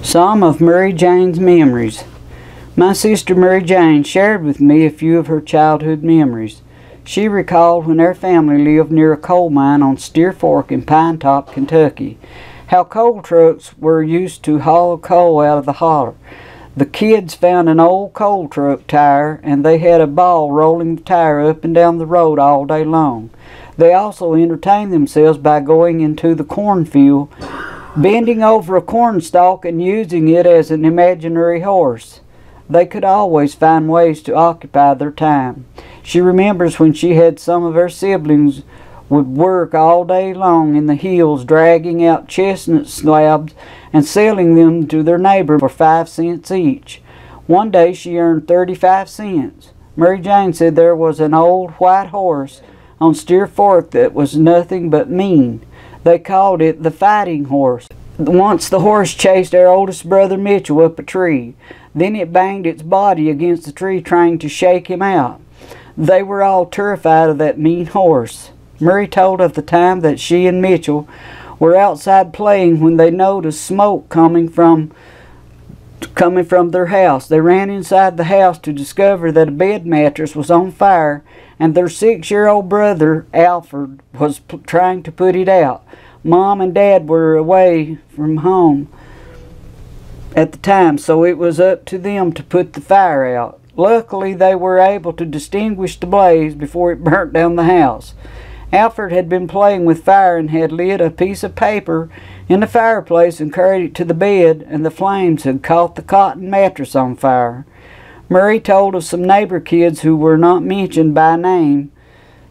Some of Mary Jane's memories. My sister Mary Jane shared with me a few of her childhood memories. She recalled when their family lived near a coal mine on Steer Fork in Pine Top, Kentucky, how coal trucks were used to haul coal out of the holler. The kids found an old coal truck tire and they had a ball rolling the tire up and down the road all day long. They also entertained themselves by going into the cornfield, bending over a corn stalk and using it as an imaginary horse. They could always find ways to occupy their time. She remembers when she had some of her siblings would work all day long in the hills dragging out chestnut slabs and selling them to their neighbor for 5 cents each. One day she earned 35 cents. Mary Jane said there was an old white horse on Steer Fork that was nothing but mean. They called it the fighting horse. Once the horse chased our oldest brother Mitchell up a tree. Then it banged its body against the tree trying to shake him out. They were all terrified of that mean horse. Mary told of the time that she and Mitchell were outside playing when they noticed smoke coming from their house. They ran inside the house to discover that a bed mattress was on fire and their 6-year-old brother Alfred was trying to put it out. Mom and Dad were away from home at the time, so it was up to them to put the fire out. Luckily, they were able to extinguish the blaze before it burnt down the house. Alfred had been playing with fire and had lit a piece of paper in the fireplace and carried it to the bed, and the flames had caught the cotton mattress on fire. Mary told of some neighbor kids who were not mentioned by name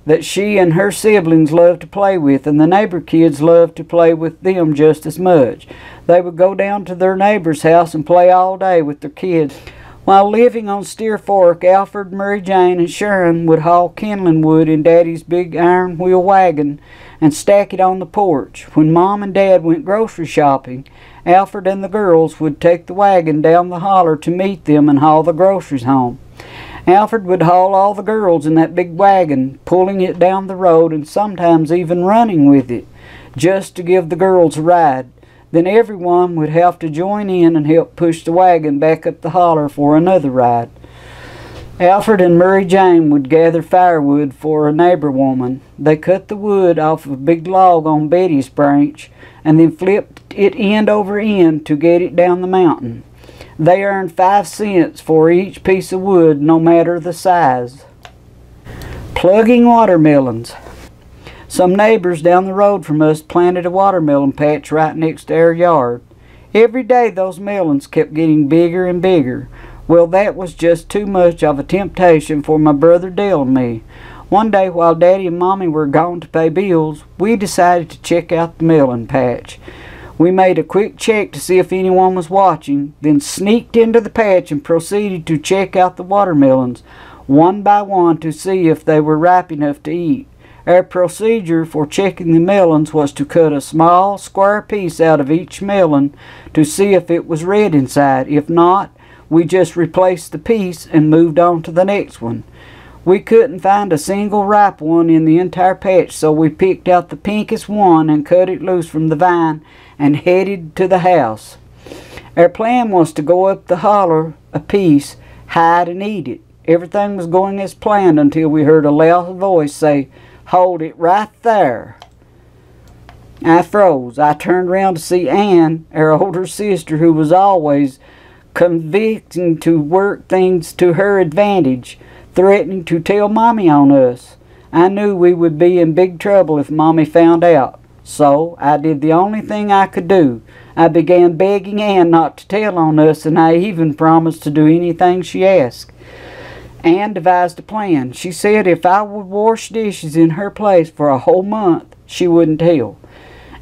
that she and her siblings loved to play with, and the neighbor kids loved to play with them just as much. They would go down to their neighbor's house and play all day with their kids. While living on Steer Fork, Alfred, Mary Jane, and Sharon would haul kindling wood in Daddy's big iron wheel wagon and stack it on the porch. When Mom and Dad went grocery shopping, Alfred and the girls would take the wagon down the holler to meet them and haul the groceries home. Alfred would haul all the girls in that big wagon, pulling it down the road and sometimes even running with it, just to give the girls a ride. Then everyone would have to join in and help push the wagon back up the holler for another ride. Alfred and Mary Jane would gather firewood for a neighbor woman. They cut the wood off a big log on Betty's branch and then flipped it end over end to get it down the mountain. They earned 5 cents for each piece of wood, no matter the size. Plugging watermelons. Some neighbors down the road from us planted a watermelon patch right next to our yard. Every day those melons kept getting bigger and bigger. Well, that was just too much of a temptation for my brother Dale and me. One day while Daddy and Mommy were gone to pay bills, we decided to check out the melon patch. We made a quick check to see if anyone was watching, then sneaked into the patch and proceeded to check out the watermelons, one by one, to see if they were ripe enough to eat. Our procedure for checking the melons was to cut a small square piece out of each melon to see if it was red inside. If not, we just replaced the piece and moved on to the next one. We couldn't find a single ripe one in the entire patch, so we picked out the pinkest one and cut it loose from the vine and headed to the house. Our plan was to go up the holler a piece, hide and eat it. Everything was going as planned until we heard a loud voice say, "Hold it right there." I froze. I turned around to see Ann, our older sister, who was always convicting to work things to her advantage, threatening to tell Mommy on us. I knew we would be in big trouble if Mommy found out, so I did the only thing I could do. I began begging Ann not to tell on us, and I even promised to do anything she asked. Ann devised a plan. She said if I would wash dishes in her place for a whole month, she wouldn't tell.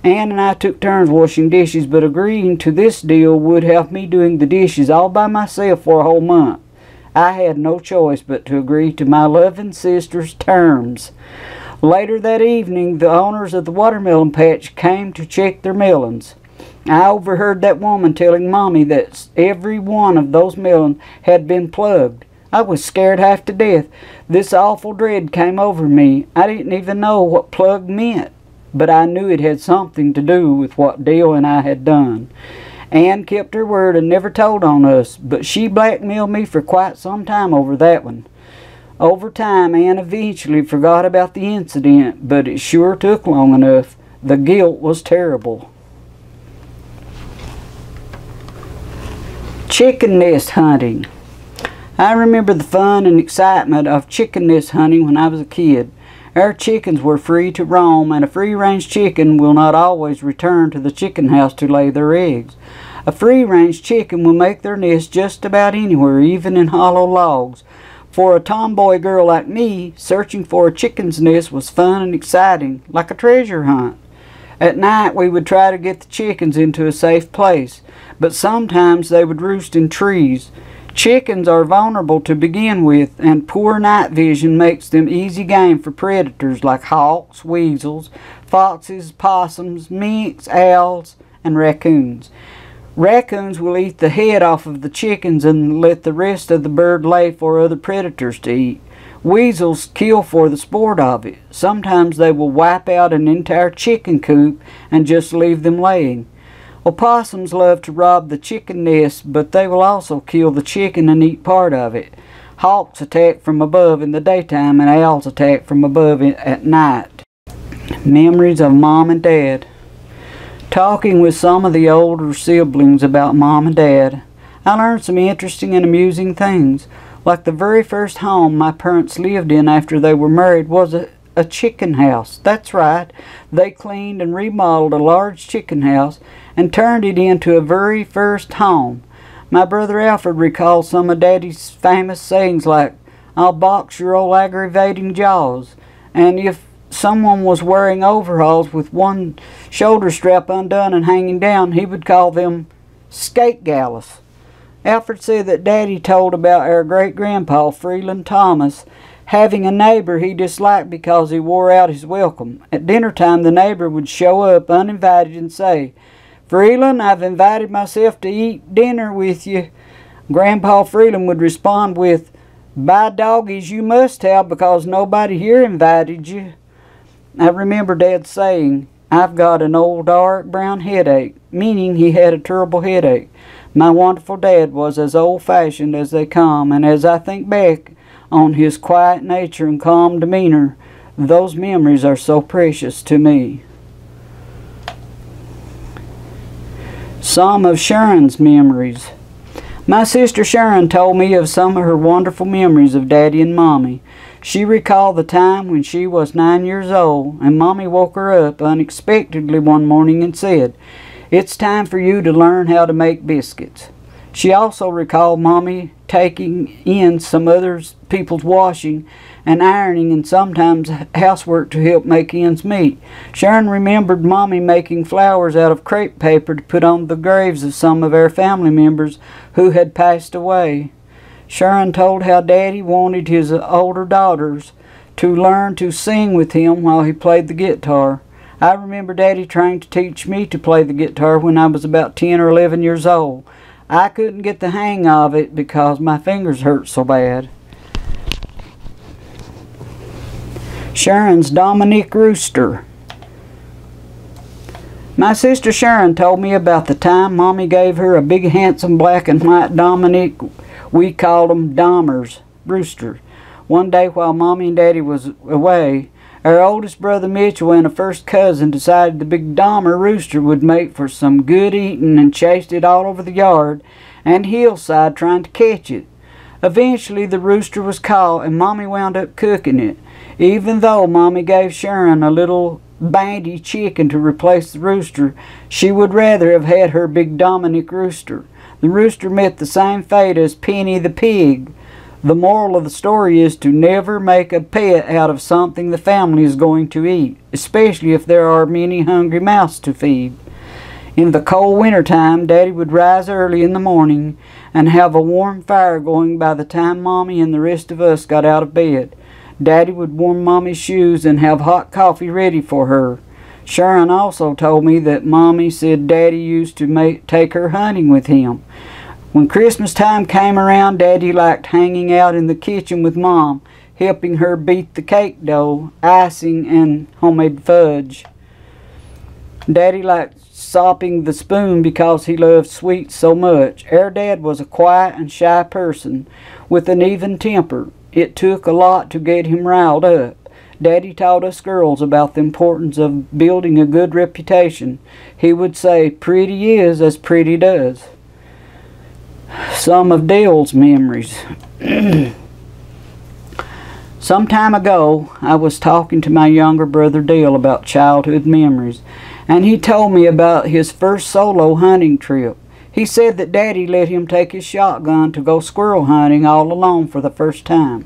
Ann and I took turns washing dishes, but agreeing to this deal would have me doing the dishes all by myself for a whole month. I had no choice but to agree to my loving sister's terms. Later that evening, the owners of the watermelon patch came to check their melons. I overheard that woman telling Mommy that every one of those melons had been plugged. I was scared half to death. This awful dread came over me. I didn't even know what plug meant, but I knew it had something to do with what Dale and I had done. Ann kept her word and never told on us, but she blackmailed me for quite some time over that one. Over time, Ann eventually forgot about the incident, but it sure took long enough. The guilt was terrible. Chicken nest hunting. I remember the fun and excitement of chicken nest hunting when I was a kid. Our chickens were free to roam, and a free-range chicken will not always return to the chicken house to lay their eggs. A free-range chicken will make their nest just about anywhere, even in hollow logs. For a tomboy girl like me, searching for a chicken's nest was fun and exciting, like a treasure hunt. At night we would try to get the chickens into a safe place, but sometimes they would roost in trees. Chickens are vulnerable to begin with, and poor night vision makes them easy game for predators like hawks, weasels, foxes, possums, minks, owls, and raccoons. Raccoons will eat the head off of the chickens and let the rest of the bird lay for other predators to eat. Weasels kill for the sport of it. Sometimes they will wipe out an entire chicken coop and just leave them laying. Opossums love to rob the chicken nest, but they will also kill the chicken and eat part of it. Hawks attack from above in the daytime, and owls attack from above at night. Memories of Mom and Dad. Talking with some of the older siblings about Mom and Dad, I learned some interesting and amusing things. Like the very first home my parents lived in after they were married was a chicken house. That's right. They cleaned and remodeled a large chicken house and turned it into a very first home. My brother Alfred recalls some of Daddy's famous sayings like, "I'll box your old aggravating jaws," and if someone was wearing overalls with one shoulder strap undone and hanging down, he would call them skate gallows. Alfred said that Daddy told about our great-grandpa, Freeland Thomas, having a neighbor he disliked because he wore out his welcome. At dinner time, the neighbor would show up uninvited and say, "Freeland, I've invited myself to eat dinner with you." Grandpa Freeland would respond with, "By doggies, you must have, because nobody here invited you." I remember Dad saying, "I've got an old dark brown headache," meaning he had a terrible headache. My wonderful Dad was as old-fashioned as they come, and as I think back on his quiet nature and calm demeanor, those memories are so precious to me. Some of Sharon's memories. My sister Sharon told me of some of her wonderful memories of Daddy and Mommy. She recalled the time when she was 9 years old, and Mommy woke her up unexpectedly one morning and said, "It's time for you to learn how to make biscuits." She also recalled Mommy taking in some other people's washing and ironing and sometimes housework to help make ends meet. Sharon remembered Mommy making flowers out of crepe paper to put on the graves of some of our family members who had passed away. Sharon told how Daddy wanted his older daughters to learn to sing with him while he played the guitar. I remember Daddy trying to teach me to play the guitar when I was about 10 or 11 years old. I couldn't get the hang of it because my fingers hurt so bad. Sharon's Dominique Rooster. My sister Sharon told me about the time Mommy gave her a big handsome black and white Dominique. We called them Dahmers, rooster. One day while Mommy and Daddy was away, our oldest brother Mitchell and a first cousin decided the big Dahmer rooster would make for some good eating and chased it all over the yard and hillside trying to catch it. Eventually the rooster was caught and Mommy wound up cooking it. Even though Mommy gave Sharon a little banty chicken to replace the rooster, she would rather have had her big Dominique rooster. The rooster met the same fate as Penny the pig. The moral of the story is to never make a pet out of something the family is going to eat, especially if there are many hungry mouths to feed. In the cold winter time, Daddy would rise early in the morning and have a warm fire going by the time Mommy and the rest of us got out of bed. Daddy would warm Mommy's shoes and have hot coffee ready for her. Sharon also told me that Mommy said Daddy used to take her hunting with him. When Christmas time came around, Daddy liked hanging out in the kitchen with Mom, helping her beat the cake dough, icing, and homemade fudge. Daddy liked sopping the spoon because he loved sweets so much. Our dad was a quiet and shy person with an even temper. It took a lot to get him riled up. Daddy taught us girls about the importance of building a good reputation. He would say, "Pretty is as pretty does." Some of Dale's memories. Some time ago, I was talking to my younger brother Dale about childhood memories, and he told me about his first solo hunting trip. He said that Daddy let him take his shotgun to go squirrel hunting all alone for the first time.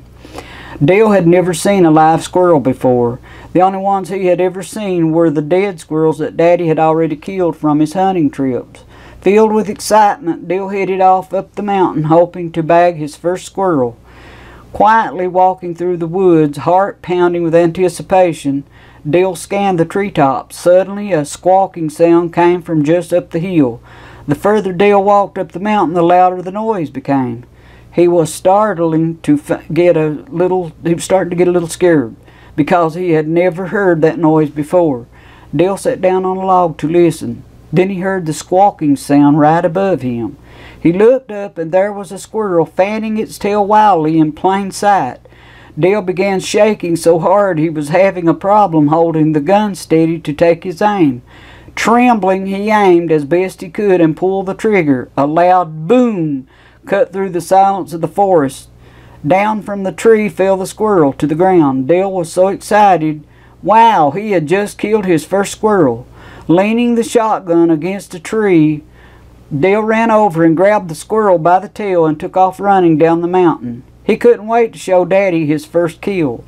Dale had never seen a live squirrel before. The only ones he had ever seen were the dead squirrels that Daddy had already killed from his hunting trips. Filled with excitement, Dale headed off up the mountain, hoping to bag his first squirrel. Quietly walking through the woods, heart pounding with anticipation, Dale scanned the treetops. Suddenly, a squawking sound came from just up the hill. The further Dale walked up the mountain, the louder the noise became. He was starting to get a little scared because he had never heard that noise before. Dale sat down on a log to listen. Then he heard the squawking sound right above him. He looked up, and there was a squirrel fanning its tail wildly in plain sight. Dale began shaking so hard he was having a problem holding the gun steady to take his aim. Trembling, he aimed as best he could and pulled the trigger. A loud boom cut through the silence of the forest. Down from the tree fell the squirrel to the ground. Dale was so excited. Wow, he had just killed his first squirrel. Leaning the shotgun against a tree, Dale ran over and grabbed the squirrel by the tail and took off running down the mountain. He couldn't wait to show Daddy his first kill.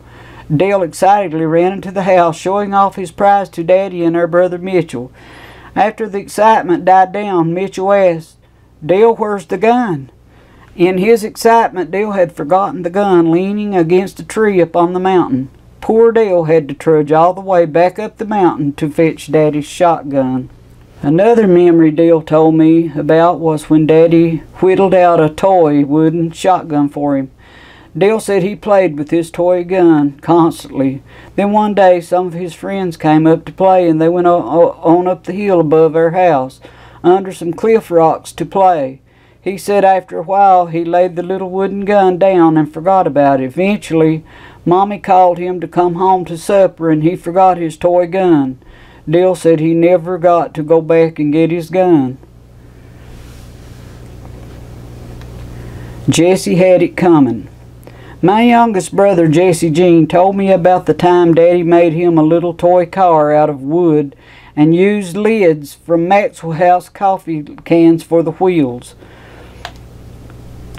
Dale excitedly ran into the house, showing off his prize to Daddy and her brother Mitchell. After the excitement died down, Mitchell asked, "Dale, where's the gun?" In his excitement, Dale had forgotten the gun leaning against a tree up on the mountain. Poor Dale had to trudge all the way back up the mountain to fetch Daddy's shotgun. Another memory Dale told me about was when Daddy whittled out a toy wooden shotgun for him. Dale said he played with his toy gun constantly. Then one day some of his friends came up to play, and they went on up the hill above our house under some cliff rocks to play. He said after a while he laid the little wooden gun down and forgot about it. Eventually, Mommy called him to come home to supper, and he forgot his toy gun. Dale said he never got to go back and get his gun. Jesse had it coming. My youngest brother, Jesse Jean, told me about the time Daddy made him a little toy car out of wood and used lids from Maxwell House coffee cans for the wheels.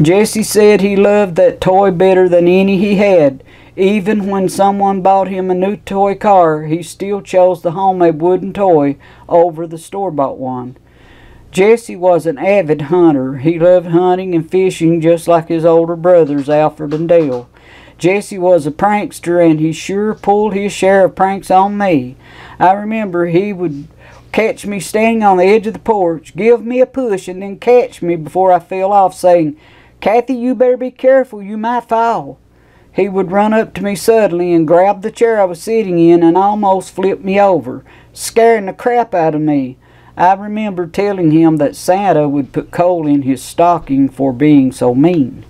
Jesse said he loved that toy better than any he had. Even when someone bought him a new toy car, he still chose the homemade wooden toy over the store-bought one. Jesse was an avid hunter. He loved hunting and fishing just like his older brothers, Alfred and Dale. Jesse was a prankster, and he sure pulled his share of pranks on me. I remember he would catch me standing on the edge of the porch, give me a push, and then catch me before I fell off, saying, "Kathy, you better be careful, you might fall." He would run up to me suddenly and grab the chair I was sitting in and almost flip me over, scaring the crap out of me. I remember telling him that Santa would put coal in his stocking for being so mean.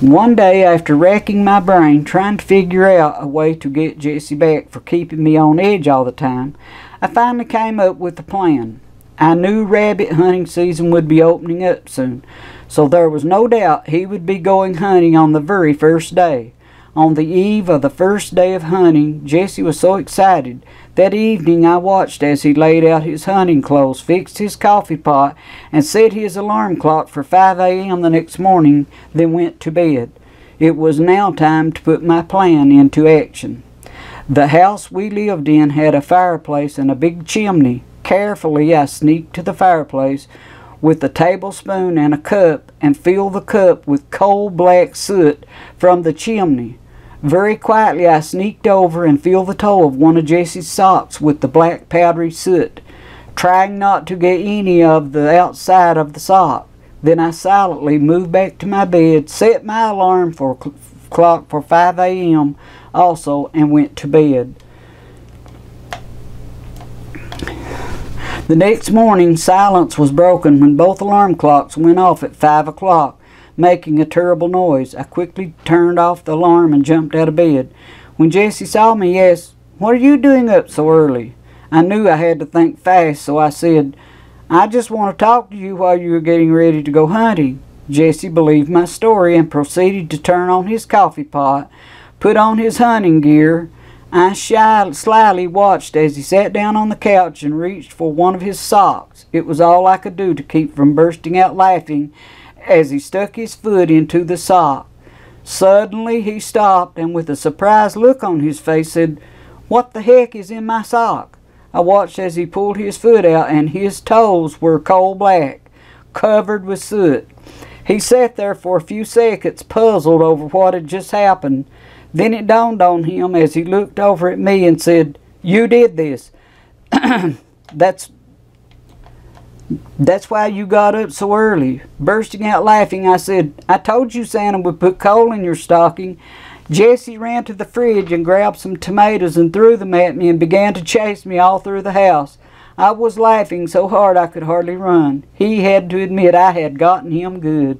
One day, after racking my brain trying to figure out a way to get Jesse back for keeping me on edge all the time, I finally came up with a plan. I knew rabbit hunting season would be opening up soon, so there was no doubt he would be going hunting on the very first day. On the eve of the first day of hunting, Jesse was so excited. That evening I watched as he laid out his hunting clothes, fixed his coffee pot, and set his alarm clock for 5 a.m. the next morning, then went to bed. It was now time to put my plan into action. The house we lived in had a fireplace and a big chimney. Carefully I sneaked to the fireplace with a tablespoon and a cup and filled the cup with coal black soot from the chimney. Very quietly I sneaked over and filled the toe of one of Jesse's socks with the black powdery soot, trying not to get any of the outside of the sock. Then I silently moved back to my bed, set my alarm clock for 5 a.m. also, and went to bed. The next morning, silence was broken when both alarm clocks went off at 5 o'clock, making a terrible noise. I quickly turned off the alarm and jumped out of bed. When Jessie saw me, he asked, "What are you doing up so early?" I knew I had to think fast, so I said, "I just want to talk to you while you are getting ready to go hunting." Jessie believed my story and proceeded to turn on his coffee pot, put on his hunting gear. I slyly watched as he sat down on the couch and reached for one of his socks. It was all I could do to keep from bursting out laughing as he stuck his foot into the sock. Suddenly he stopped and with a surprised look on his face said, "What the heck is in my sock?" I watched as he pulled his foot out and his toes were coal black, covered with soot. He sat there for a few seconds puzzled over what had just happened. Then it dawned on him as he looked over at me and said, "You did this. That's why you got up so early." Bursting out laughing, I said, "I told you Santa would put coal in your stocking." Jessie ran to the fridge and grabbed some tomatoes and threw them at me and began to chase me all through the house. I was laughing so hard I could hardly run. He had to admit I had gotten him good.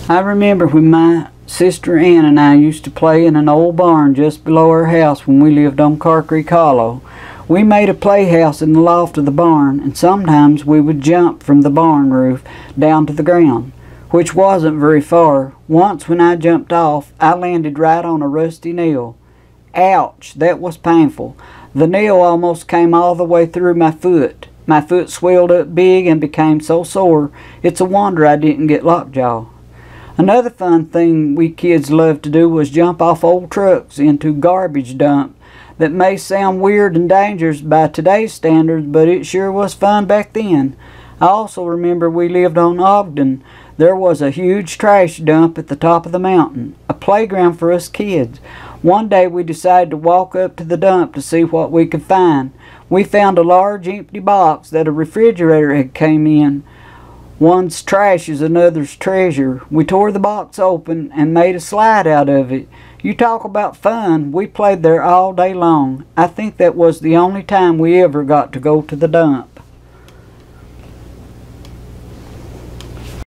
I remember when my sister Ann and I used to play in an old barn just below our house when we lived on Car Creek Hollow. We made a playhouse in the loft of the barn, and sometimes we would jump from the barn roof down to the ground, which wasn't very far. Once when I jumped off, I landed right on a rusty nail. Ouch, that was painful. The nail almost came all the way through my foot. My foot swelled up big and became so sore, it's a wonder I didn't get lockjaw. Another fun thing we kids loved to do was jump off old trucks into garbage dump. That may sound weird and dangerous by today's standards, but it sure was fun back then. I also remember we lived on Ogden. There was a huge trash dump at the top of the mountain, a playground for us kids. One day we decided to walk up to the dump to see what we could find. We found a large empty box that a refrigerator had came in. One's trash is another's treasure. We tore the box open and made a slide out of it. You talk about fun, we played there all day long. I think that was the only time we ever got to go to the dump.